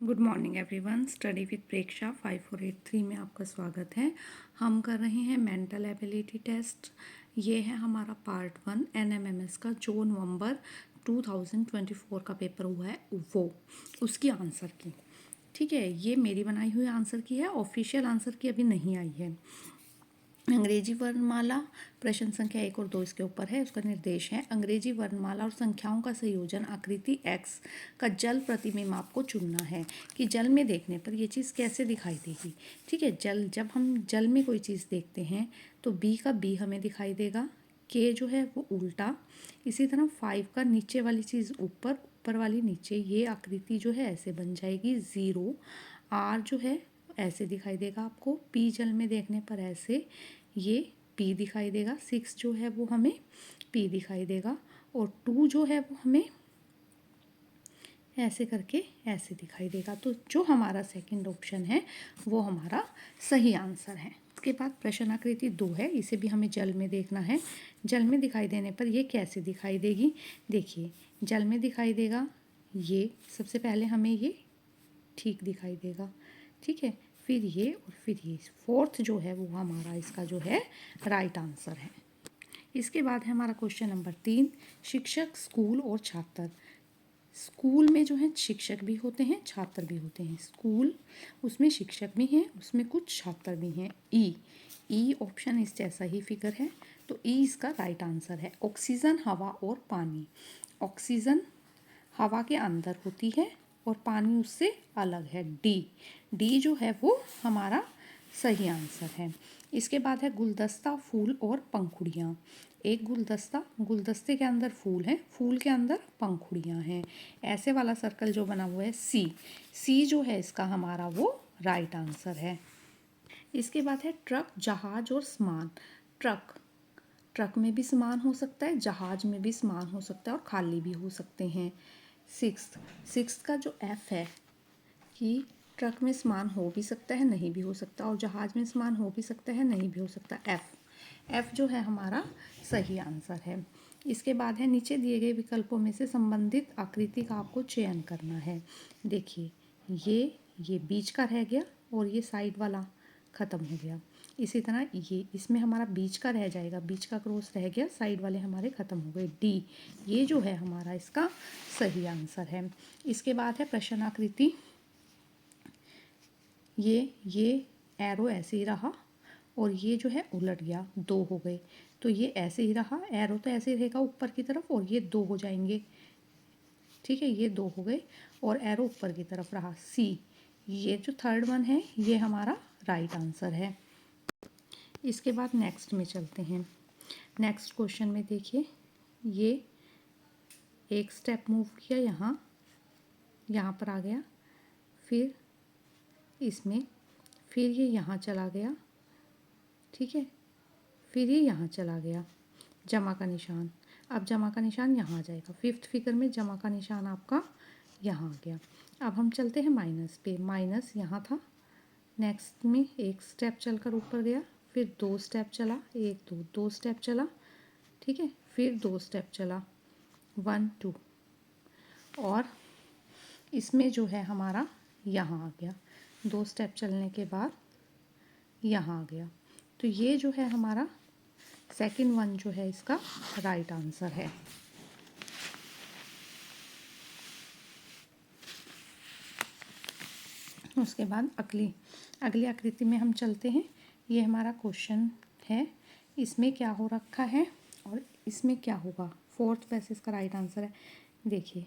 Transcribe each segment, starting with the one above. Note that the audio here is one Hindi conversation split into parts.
Good morning everyone. Study with Preksha 5483 में आपका स्वागत है। हम कर रहे हैं मेंटल एबिलिटी टेस्ट। ये है हमारा पार्ट 1 एनएमएमएस का, जो नवंबर 2024 का पेपर हुआ है वो उसकी आंसर की। ठीक है, ये मेरी बनाई हुई आंसर की है, ऑफिशियल आंसर की अभी नहीं आई है। अंग्रेजी वर्णमाला, प्रश्न संख्या 1 और 2 इसके ऊपर है। उसका निर्देश है अंग्रेजी वर्णमाला और संख्याओं का संयोजन आकृति x का जल प्रतिबिंब आपको चुनना है कि जल में देखने पर ये चीज़ कैसे दिखाई देगी। ठीक है, जब हम जल में कोई चीज़ देखते हैं तो b का b हमें दिखाई देगा, k जो है वो उल्टा, इसी तरह 5 का नीचे वाली चीज़ ऊपर, ऊपर वाली नीचे। ये आकृति जो है ऐसे बन जाएगी। 0 r जो है ऐसे दिखाई देगा आपको, पी जल में देखने पर ऐसे ये पी दिखाई देगा। 6 जो है वो हमें पी दिखाई देगा, और 2 जो है वो हमें ऐसे करके ऐसे दिखाई देगा। तो जो हमारा सेकंड ऑप्शन है वो हमारा सही आंसर है। उसके बाद प्रश्न आकृति 2 है, इसे भी हमें जल में देखना है। जल में दिखाई देने पर ये कैसे दिखाई देगी। देखिए, जल में दिखाई देगा ये, सबसे पहले हमें ये ठीक दिखाई देगा। ठीक है, फिर ये और फिर ये। फोर्थ जो है वो हमारा इसका जो है राइट आंसर है। इसके बाद है हमारा क्वेश्चन नंबर 3, शिक्षक, स्कूल और छात्र। स्कूल में जो है शिक्षक भी होते हैं, छात्र भी होते हैं। स्कूल, उसमें शिक्षक भी हैं, उसमें कुछ छात्र भी हैं। ई ऑप्शन इस जैसा ही फिगर है, तो ई इसका राइट आंसर है। ऑक्सीजन, हवा और पानी। ऑक्सीजन हवा के अंदर होती है और पानी उससे अलग है। डी जो है वो हमारा सही आंसर है। इसके बाद है गुलदस्ता, फूल और पंखुड़ियाँ। एक गुलदस्ता, गुलदस्ते के अंदर फूल हैं, फूल के अंदर पंखुड़ियाँ हैं। ऐसे वाला सर्कल जो बना हुआ है सी जो है इसका हमारा वो राइट आंसर है। इसके बाद है ट्रक, जहाज और सामान। ट्रक में भी सामान हो सकता है, जहाज में भी सामान हो सकता है और खाली भी हो सकते हैं। सिक्स का जो एफ है कि ट्रक में सामान हो भी सकता है, नहीं भी हो सकता, और जहाज में सामान हो भी सकता है, नहीं भी हो सकता। एफ जो है हमारा सही आंसर है। इसके बाद है नीचे दिए गए विकल्पों में से संबंधित आकृति का आपको चयन करना है। देखिए, ये बीच का रह गया और ये साइड वाला ख़त्म हो गया। इसी तरह ये, इसमें हमारा बीच का रह जाएगा, बीच का क्रॉस रह गया, साइड वाले हमारे ख़त्म हो गए। डी, ये जो है हमारा इसका सही आंसर है। इसके बाद है प्रश्न आकृति, ये एरो ऐसे ही रहा और ये जो है उलट गया, 2 हो गए। तो ये ऐसे ही रहा, एरो तो ऐसे ही रहेगा ऊपर की तरफ, और ये 2 हो जाएंगे। ठीक है, ये 2 हो गए और एरो ऊपर की तरफ रहा। सी, ये जो थर्ड वन है ये हमारा राइट आंसर है। इसके बाद नेक्स्ट में चलते हैं। नेक्स्ट क्वेश्चन में देखिए, ये एक स्टेप मूव किया, यहाँ पर आ गया, फिर इसमें, फिर ये यहाँ चला गया। ठीक है, फिर ये यहाँ चला गया, जमा का निशान। अब जमा का निशान यहाँ आ जाएगा। फिफ्थ फिगर में जमा का निशान आपका यहाँ आ गया। अब हम चलते हैं माइनस पे। माइनस यहाँ था, नेक्स्ट में एक स्टेप चलकर ऊपर गया, फिर 2 स्टेप चला, 1 2 स्टेप चला। ठीक है, फिर 2 स्टेप चला, 1 2, और इसमें जो है हमारा यहाँ आ गया। 2 स्टेप चलने के बाद यहाँ आ गया। तो ये जो है हमारा सेकंड वन जो है इसका राइट आंसर है। उसके बाद अगली आकृति में हम चलते हैं। ये हमारा क्वेश्चन है, इसमें क्या हो रखा है और इसमें क्या होगा। फोर्थ वैसे इसका राइट आंसर है। देखिए,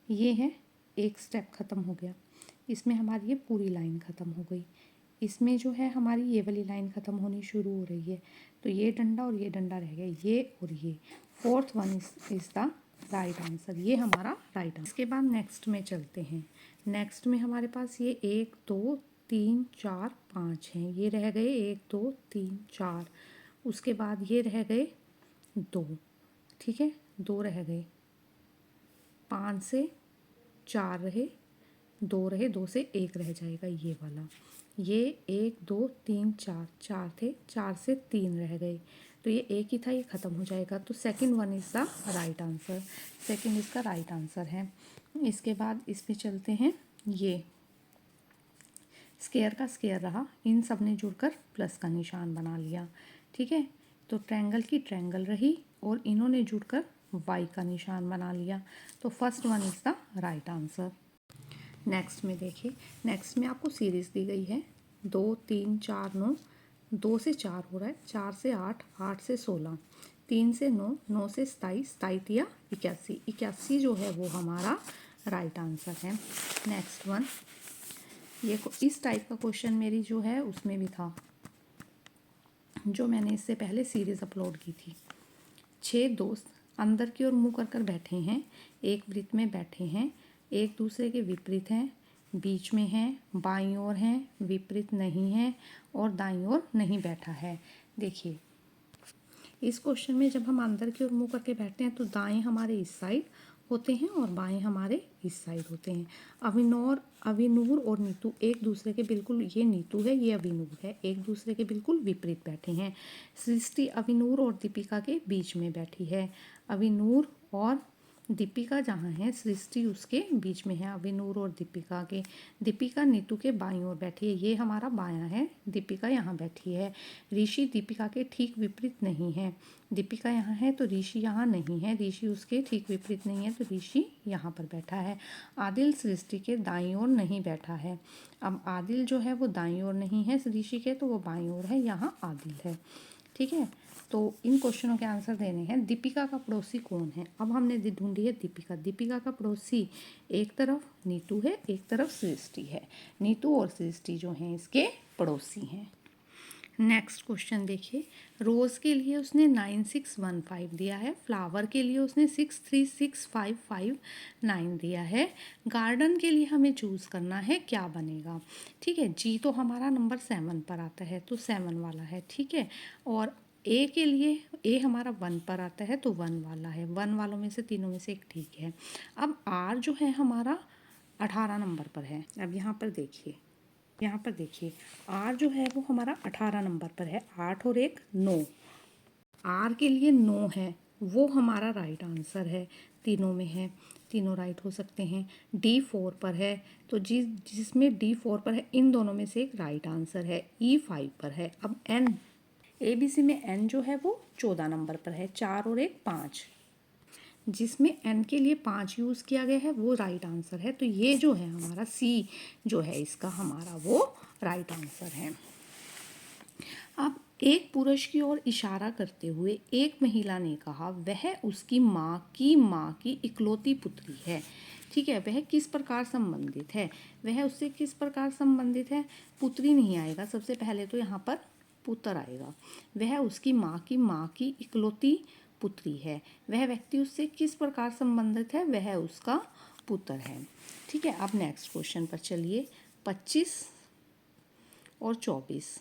ये है, एक स्टेप ख़त्म हो गया, इसमें हमारी ये पूरी लाइन ख़त्म हो गई, इसमें जो है हमारी ये वाली लाइन ख़त्म होनी शुरू हो रही है। तो ये डंडा और ये डंडा रह गया, ये और ये। Fourth one is the right answer, ये हमारा राइट आंसर। इसके बाद नेक्स्ट में चलते हैं। नेक्स्ट में हमारे पास ये 1 2 3 4 5 हैं, ये रह गए 1 2 3 4। उसके बाद ये रह गए 2। ठीक है, 2 रह गए, 5 से 4 रहे, 2 रहे, 2 से 1 रह जाएगा ये वाला। ये 1 2 3 4, 4 थे, 4 से 3 रह गए, तो ये एक ही था, ये ख़त्म हो जाएगा। तो second one is the right answer, second इसका राइट आंसर है। इसके बाद इसमें चलते हैं ये स्क्वायर का स्क्वायर रहा, इन सब ने जुड़कर प्लस का निशान बना लिया। ठीक है, तो ट्रायंगल की ट्रायंगल रही और इन्होंने जुड़कर वाई का निशान बना लिया। तो first one is the right answer. Next में देखिए, नेक्स्ट में आपको सीरीज़ दी गई है 2 3 4 9, 2 से 4 हो रहा है, 4 से 8, 8 से 16, 3 से 9, 9 से 27, 27 या 81, 81 जो है वो हमारा राइट आंसर है। नेक्स्ट वन, ये इस टाइप का क्वेश्चन मेरी जो है उसमें भी था, जो मैंने इससे पहले सीरीज़ अपलोड की थी। 6 दोस्त अंदर की ओर मुँह कर कर बैठे हैं, एक वृत्त में बैठे हैं, एक दूसरे के विपरीत हैं, बीच में हैं, बाईं ओर हैं, विपरीत नहीं है और दाईं ओर नहीं बैठा है। देखिए, इस क्वेश्चन में जब हम अंदर की ओर मुँह करके बैठते हैं तो दाएं हमारे इस साइड होते हैं और बाएं हमारे इस साइड होते हैं। अविनूर और नीतू एक दूसरे के बिल्कुल, ये नीतू है, ये अविनूर है, एक दूसरे के बिल्कुल विपरीत बैठे हैं। सृष्टि अविनूर और दीपिका के बीच में बैठी है। अविनूर और दीपिका जहाँ है, सृष्टि उसके बीच में है, अविनूर और दीपिका के। दीपिका नीतू के बाईं ओर बैठी है, ये हमारा बायां है, दीपिका यहाँ बैठी है। ऋषि दीपिका के ठीक विपरीत नहीं है, दीपिका यहाँ है तो ऋषि यहाँ नहीं है, ऋषि उसके ठीक विपरीत नहीं है तो ऋषि यहाँ पर बैठा है। आदिल सृष्टि के दाईं ओर नहीं बैठा है। अब आदिल जो है वो दाईं ओर नहीं है ऋषि के, तो वो बाईं ओर है, यहाँ आदिल है। ठीक है, तो इन क्वेश्चनों के आंसर देने हैं। दीपिका का पड़ोसी कौन है? अब हमने ढूंढी है दीपिका। दीपिका का पड़ोसी एक तरफ नीतू है, एक तरफ सृष्टि है। नीतू और सृष्टि जो हैं इसके पड़ोसी हैं। नेक्स्ट क्वेश्चन देखिए, रोज़ के लिए उसने 9615 दिया है, फ्लावर के लिए उसने 636559 दिया है, गार्डन के लिए हमें चूज़ करना है, क्या बनेगा? ठीक है, जी तो हमारा नंबर 7 पर आता है तो 7 वाला है। ठीक है, और ए के लिए, ए हमारा 1 पर आता है तो 1 वाला है, 1 वालों में से तीनों में से एक ठीक है। अब आर जो है हमारा 18 नंबर पर है। अब यहाँ पर देखिए, यहाँ पर देखिए, आर जो है वो हमारा 18 नंबर पर है, 8 और 1 9, आर के लिए 9 है, वो हमारा राइट आंसर है, तीनों में है, तीनों राइट हो सकते हैं। डी 4 पर है, तो जिसमें डी 4 पर है इन दोनों में से एक राइट आंसर है। ई 5 पर है। अब एन, ए बी सी में एन जो है वो 14 नंबर पर है, 4 और 1 5, जिसमें एन के लिए 5 यूज़ किया गया है वो राइट आंसर है। तो ये जो है हमारा सी जो है इसका हमारा वो राइट आंसर है। अब एक पुरुष की ओर इशारा करते हुए एक महिला ने कहा वह उसकी माँ की इकलौती पुत्री है। ठीक है, वह किस प्रकार संबंधित है? वह उससे किस प्रकार संबंधित है? पुत्री नहीं आएगा, सबसे पहले तो यहाँ पर पुत्र आएगा। वह उसकी माँ की इकलौती पुत्री है। वह व्यक्ति उससे किस प्रकार संबंधित है? वह उसका पुत्र है। ठीक है, अब नेक्स्ट क्वेश्चन पर चलिए। 25 और 24,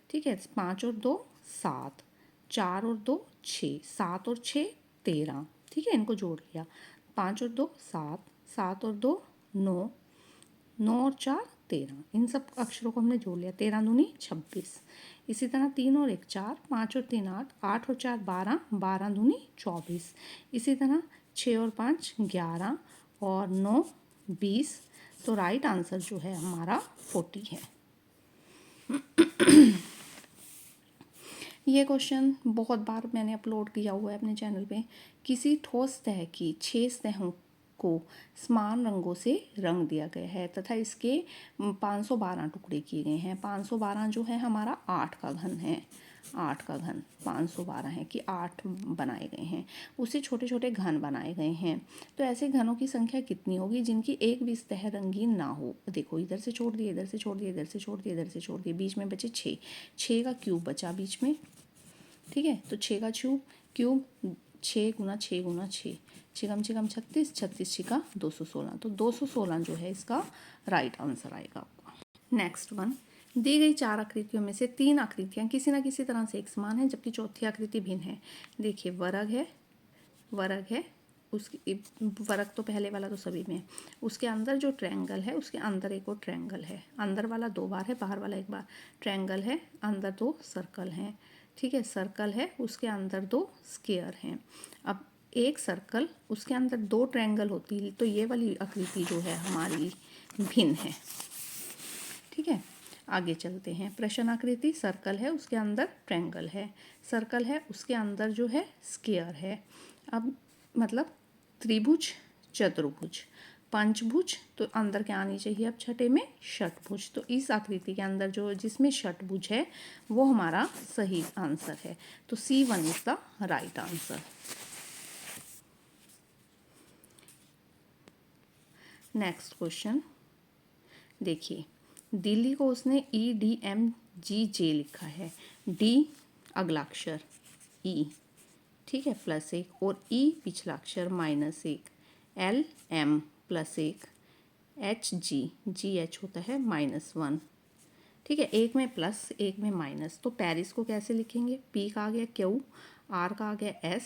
ठीक है, 5 और 2 7, 4 और 2 6, 7 और 6 13। ठीक है, इनको जोड़ लिया, 5 और 2 7, 7 और 2 9, 9 और 4 13, इन सब अक्षरों को हमने जोड़ लिया, 13 दूनी 26। इसी तरह 3 और 1 4, 5 और 3 8, 8 और 4 12, 12 दूनी 24। इसी तरह 6 और 5 11 और 9 20। तो राइट आंसर जो है हमारा 40 है। ये क्वेश्चन बहुत बार मैंने अपलोड किया हुआ है अपने चैनल पे। किसी ठोस तह की 6 सतहों को समान रंगों से रंग दिया गया है तथा इसके 512 टुकड़े किए गए हैं। 512 जो है हमारा 8 का घन है, 8 का घन 512 है कि 8 बनाए गए हैं, उससे छोटे छोटे घन बनाए गए हैं। तो ऐसे घनों की संख्या कितनी होगी जिनकी एक भी सतह रंगीन ना हो? देखो, इधर से छोड़ दिए, इधर से छोड़ दिए, इधर से छोड़ दिए, इधर से छोड़ दिए, बीच में बचे 6, 6 का क्यूब बचा बीच में। ठीक है, तो 6 का क्यूब 6 गुना 6 गुना 6, 6 कम 6 कम 36, 36 6 का 216। तो 216 जो है इसका राइट आंसर आएगा आपका। नेक्स्ट वन, दी गई 4 आकृतियों में से 3 आकृतियाँ किसी न किसी तरह से एक समान है जबकि चौथी आकृति भिन्न है। देखिए, वर्ग है, उसकी वर्ग तो पहले वाला तो सभी में है, उसके अंदर जो ट्रायंगल है उसके अंदर एक और ट्रायंगल है, अंदर वाला 2 बार है, बाहर वाला 1 बार, ट्रायंगल है, अंदर 2 सर्कल हैं। ठीक है, सर्कल है, उसके अंदर 2 स्क्वायर हैं। अब एक सर्कल, उसके अंदर 2 ट्रायंगल होती है, तो ये वाली आकृति जो है हमारी भिन्न है। ठीक है, आगे चलते हैं। प्रश्नाकृति सर्कल है, उसके अंदर ट्रायंगल है, सर्कल है उसके अंदर जो है स्क्वायर है। अब मतलब त्रिभुज, चतुर्भुज, पंचभुज, तो अंदर क्या आनी चाहिए अब छठे में षटभुज। तो इस आकृति के अंदर जो जिसमें षटभुज है वो हमारा सही आंसर है। तो C1 is the right answer. Next question देखिए, दिल्ली को उसने EDMGJ लिखा है। D अगला अक्षर E, ठीक है, +1, और E पिछला अक्षर -1, LM +1, HG, GH होता है -1। ठीक है, एक में प्लस एक में माइनस। तो पेरिस को कैसे लिखेंगे? P का आ गया Q, R का आ गया S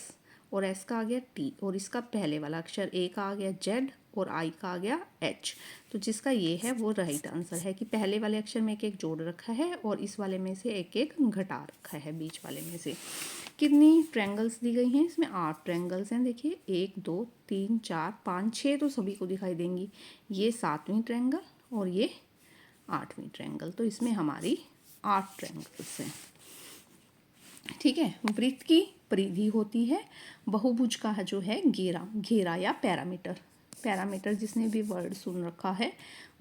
और S का आ गया T, और इसका पहले वाला अक्षर A का आ गया Z और I का आ गया H। तो जिसका ये है वो राइट आंसर है कि पहले वाले अक्षर में एक एक जोड़ रखा है और इस वाले में से एक एक घटा रखा है बीच वाले में से। कितनी ट्रायंगल्स दी गई हैं? इसमें 8 ट्रायंगल्स हैं। देखिए 1 2 3 4 5 6 तो सभी को दिखाई देंगी। ये 7वीं ट्रायंगल और ये 8वीं ट्रायंगल। तो इसमें हमारी 8 ट्रायंगल्स हैं। ठीक है, वृत्त की परिधि होती है, बहुभुज का जो है घेरा, घेरा या पैरामीटर, पैरामीटर जिसने भी वर्ड सुन रखा है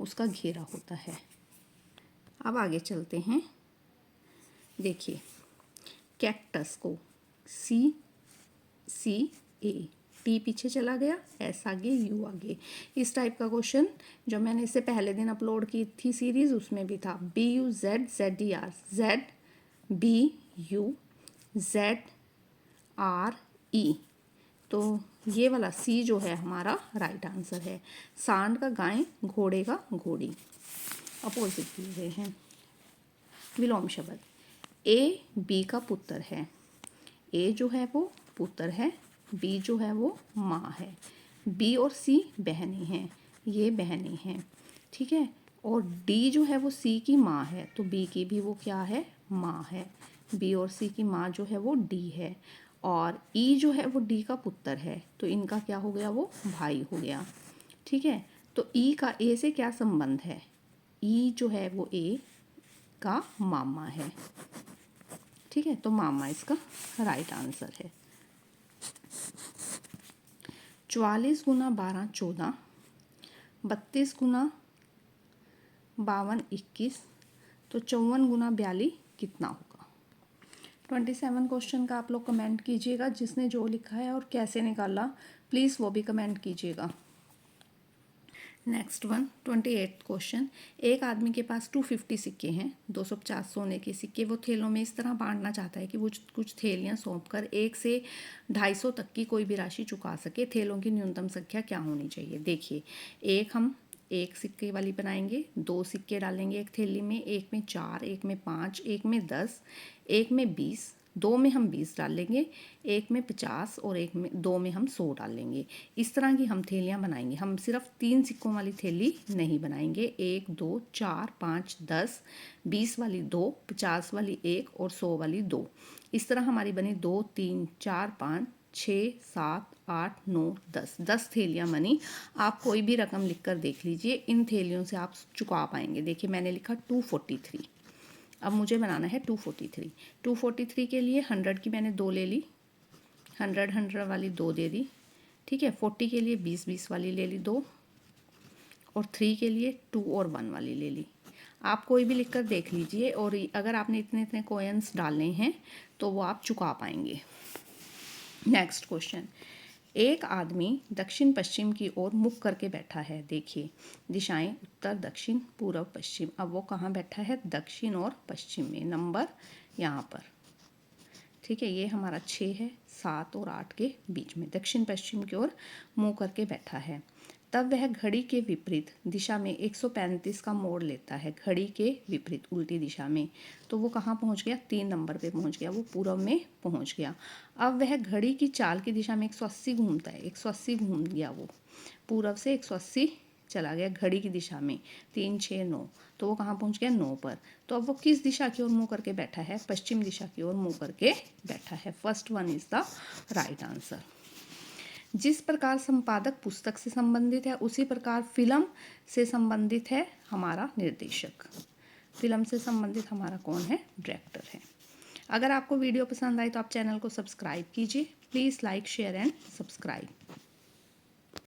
उसका घेरा होता है। अब आगे चलते हैं। देखिए कैक्टस को CA, T पीछे चला गया, S आगे, U आगे। इस टाइप का क्वेश्चन जो मैंने इससे पहले दिन अपलोड की थी सीरीज़ उसमें भी था। BUZ ZDR, ZBUZRE। तो ये वाला C जो है हमारा राइट आंसर है। सांड का गाय, घोड़े का घोड़ी, अपोजिट दिए गए हैं। विलोम शब्द, A B का पुत्र है। A जो है वो पुत्र है, B जो है वो माँ है। B और C बहनें हैं, ये बहनें हैं। ठीक है, और D जो है वो C की माँ है, तो B की भी वो क्या है? माँ है। B और C की माँ जो है वो D है, और E जो है वो D का पुत्र है, तो इनका क्या हो गया? वो भाई हो गया। ठीक है, तो E का A से क्या संबंध है? E जो है वो A का मामा है। ठीक है, तो मामा इसका राइट आंसर है। 44 × 12 14, 32 × 52 21, तो 54 × 42 कितना होगा? 27 क्वेश्चन का आप लोग कमेंट कीजिएगा, जिसने जो लिखा है और कैसे निकाला प्लीज़ वो भी कमेंट कीजिएगा। नेक्स्ट वन 28 क्वेश्चन, एक आदमी के पास 250 सिक्के हैं, 250 सोने के सिक्के। वो थैलों में इस तरह बांटना चाहता है कि वो कुछ थैलियां सौंपकर 1 से 250 तक की कोई भी राशि चुका सके। थैलों की न्यूनतम संख्या क्या होनी चाहिए? देखिए, हम एक सिक्के वाली बनाएंगे, 2 सिक्के डालेंगे एक थैली में, एक में 4, एक में 5, एक में 10, एक में 20, 2 में हम 20 डालेंगे, एक में 50 और एक में 2 में हम 100 डालेंगे। इस तरह की हम थैलियाँ बनाएंगे। हम सिर्फ 3 सिक्कों वाली थैली नहीं बनाएंगे। 1 2 4 5 10, 20 वाली 2, 50 वाली 1 और 100 वाली 2। इस तरह हमारी बनी 2 3 4 5 6 7 8 9 10 थैलियाँ बनी। आप कोई भी रकम लिख कर देख लीजिए, इन थैलियों से आप चुका पाएंगे। देखिए मैंने लिखा 243। अब मुझे बनाना है 243। 243 के लिए 100 की मैंने 2 ले ली, 100 वाली 2 दे दी। ठीक है, 40 के लिए 20 वाली ले ली 2, और 3 के लिए 2 और 1 वाली ले ली। आप कोई भी लिखकर देख लीजिए, और अगर आपने इतने इतने कॉइन्स डालने हैं तो वो आप चुका पाएंगे। नेक्स्ट क्वेश्चन, एक आदमी दक्षिण पश्चिम की ओर मुख करके बैठा है। देखिए दिशाएं उत्तर दक्षिण पूर्व पश्चिम। अब वो कहाँ बैठा है? दक्षिण और पश्चिम में। नंबर यहाँ पर। ठीक है, ये हमारा 6 है, 7 और 8 के बीच में दक्षिण पश्चिम की ओर मुँह करके बैठा है। तब वह घड़ी के विपरीत दिशा में 135 का मोड़ लेता है। घड़ी के विपरीत उल्टी दिशा में, तो वो कहाँ पहुँच गया? 3 नंबर पे पहुँच गया, वो पूर्व में पहुँच गया। अब वह घड़ी की चाल की दिशा में 180 घूमता है। 180 घूम गया, वो पूर्व से 180 चला गया घड़ी की दिशा में। 3 6 9, तो वो कहाँ पहुँच गया? 9 पर। तो अब वो किस दिशा की ओर मुँह करके बैठा है? पश्चिम दिशा की ओर मुँह करके बैठा है। First one is the right answer. जिस प्रकार संपादक पुस्तक से संबंधित है उसी प्रकार फिल्म से संबंधित है हमारा निर्देशक। फिल्म से संबंधित हमारा कौन है? डायरेक्टर है। अगर आपको वीडियो पसंद आई तो आप चैनल को सब्सक्राइब कीजिए। Please like share and subscribe.